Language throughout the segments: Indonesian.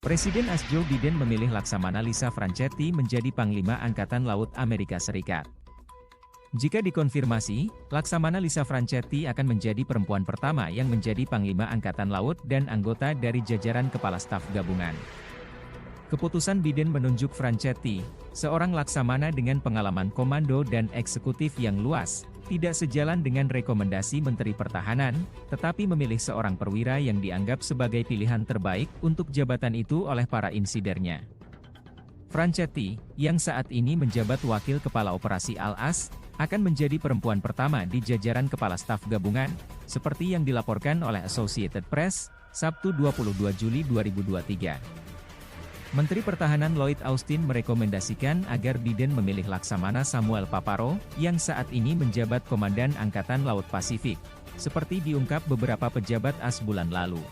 Presiden AS Joe Biden memilih Laksamana Lisa Franchetti menjadi Panglima Angkatan Laut Amerika Serikat. Jika dikonfirmasi, Laksamana Lisa Franchetti akan menjadi perempuan pertama yang menjadi Panglima Angkatan Laut dan anggota dari jajaran Kepala Staf Gabungan. Keputusan Biden menunjuk Franchetti, seorang laksamana dengan pengalaman komando dan eksekutif yang luas, tidak sejalan dengan rekomendasi Menteri Pertahanan, tetapi memilih seorang perwira yang dianggap sebagai pilihan terbaik untuk jabatan itu oleh para insidernya. Franchetti, yang saat ini menjabat Wakil Kepala Operasi Al-As, akan menjadi perempuan pertama di jajaran Kepala Staf Gabungan, seperti yang dilaporkan oleh Associated Press, Sabtu 22 Juli 2023. Menteri Pertahanan Lloyd Austin merekomendasikan agar Biden memilih Laksamana Samuel Paparo, yang saat ini menjabat Komandan Angkatan Laut Pasifik, seperti diungkap beberapa pejabat AS bulan lalu.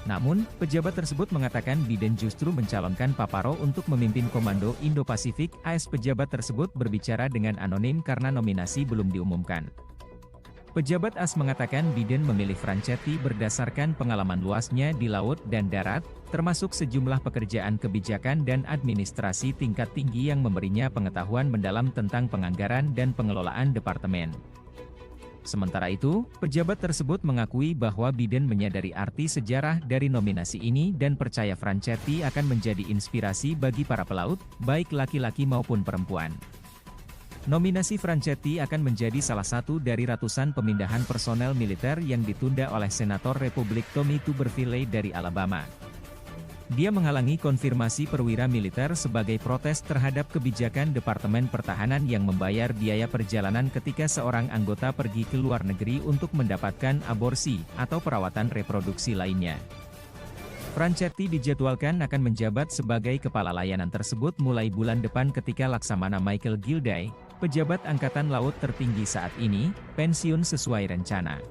Namun, pejabat tersebut mengatakan Biden justru mencalonkan Paparo untuk memimpin Komando Indo-Pasifik. AS pejabat tersebut berbicara dengan anonim karena nominasi belum diumumkan. Pejabat AS mengatakan Biden memilih Franchetti berdasarkan pengalaman luasnya di laut dan darat, termasuk sejumlah pekerjaan kebijakan dan administrasi tingkat tinggi yang memberinya pengetahuan mendalam tentang penganggaran dan pengelolaan departemen. Sementara itu, pejabat tersebut mengakui bahwa Biden menyadari arti sejarah dari nominasi ini dan percaya Franchetti akan menjadi inspirasi bagi para pelaut, baik laki-laki maupun perempuan. Nominasi Franchetti akan menjadi salah satu dari ratusan pemindahan personel militer yang ditunda oleh Senator Republik Tommy Tuberville dari Alabama. Dia menghalangi konfirmasi perwira militer sebagai protes terhadap kebijakan Departemen Pertahanan yang membayar biaya perjalanan ketika seorang anggota pergi ke luar negeri untuk mendapatkan aborsi atau perawatan reproduksi lainnya. Franchetti dijadwalkan akan menjabat sebagai kepala layanan tersebut mulai bulan depan ketika Laksamana Michael Gilday, pejabat Angkatan Laut tertinggi saat ini, pensiun sesuai rencana.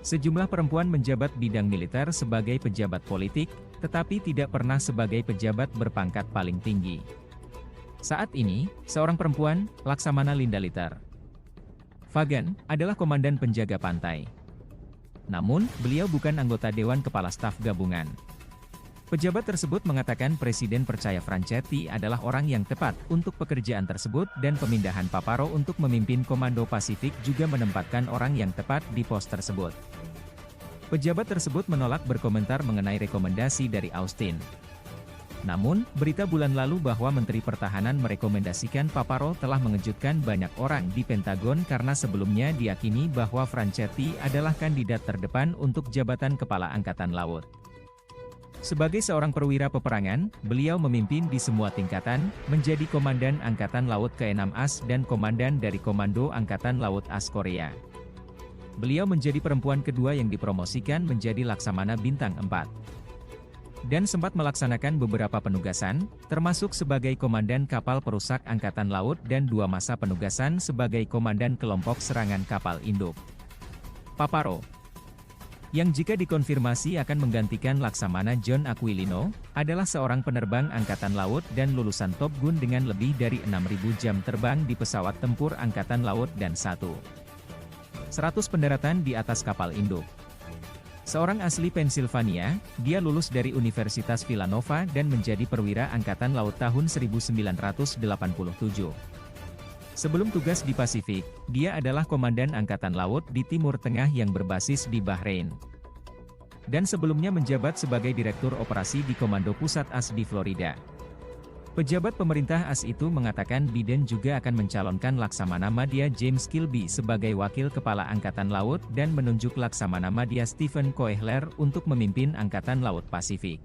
Sejumlah perempuan menjabat bidang militer sebagai pejabat politik, tetapi tidak pernah sebagai pejabat berpangkat paling tinggi. Saat ini, seorang perempuan, Laksamana Linda Litter Fagan, adalah komandan penjaga pantai. Namun, beliau bukan anggota Dewan Kepala Staf Gabungan. Pejabat tersebut mengatakan Presiden percaya Franchetti adalah orang yang tepat untuk pekerjaan tersebut dan pemindahan Paparo untuk memimpin Komando Pasifik juga menempatkan orang yang tepat di pos tersebut. Pejabat tersebut menolak berkomentar mengenai rekomendasi dari Austin. Namun, berita bulan lalu bahwa Menteri Pertahanan merekomendasikan Paparo telah mengejutkan banyak orang di Pentagon karena sebelumnya diyakini bahwa Franchetti adalah kandidat terdepan untuk jabatan Kepala Angkatan Laut. Sebagai seorang perwira peperangan, beliau memimpin di semua tingkatan, menjadi Komandan Angkatan Laut ke-6 AS dan Komandan dari Komando Angkatan Laut AS Korea. Beliau menjadi perempuan kedua yang dipromosikan menjadi Laksamana Bintang 4. Dan sempat melaksanakan beberapa penugasan, termasuk sebagai Komandan Kapal Perusak Angkatan Laut dan 2 masa penugasan sebagai Komandan Kelompok Serangan Kapal Induk. Paparo, yang jika dikonfirmasi akan menggantikan Laksamana John Aquilino, adalah seorang penerbang Angkatan Laut dan lulusan Top Gun dengan lebih dari 6.000 jam terbang di pesawat tempur Angkatan Laut dan 100 pendaratan di atas kapal induk. Seorang asli Pennsylvania, dia lulus dari Universitas Villanova dan menjadi perwira Angkatan Laut tahun 1987. Sebelum tugas di Pasifik, dia adalah Komandan Angkatan Laut di Timur Tengah yang berbasis di Bahrain. Dan sebelumnya menjabat sebagai Direktur Operasi di Komando Pusat AS di Florida. Pejabat pemerintah AS itu mengatakan Biden juga akan mencalonkan Laksamana Madya James Kilby sebagai Wakil Kepala Angkatan Laut dan menunjuk Laksamana Madya Stephen Koehler untuk memimpin Angkatan Laut Pasifik.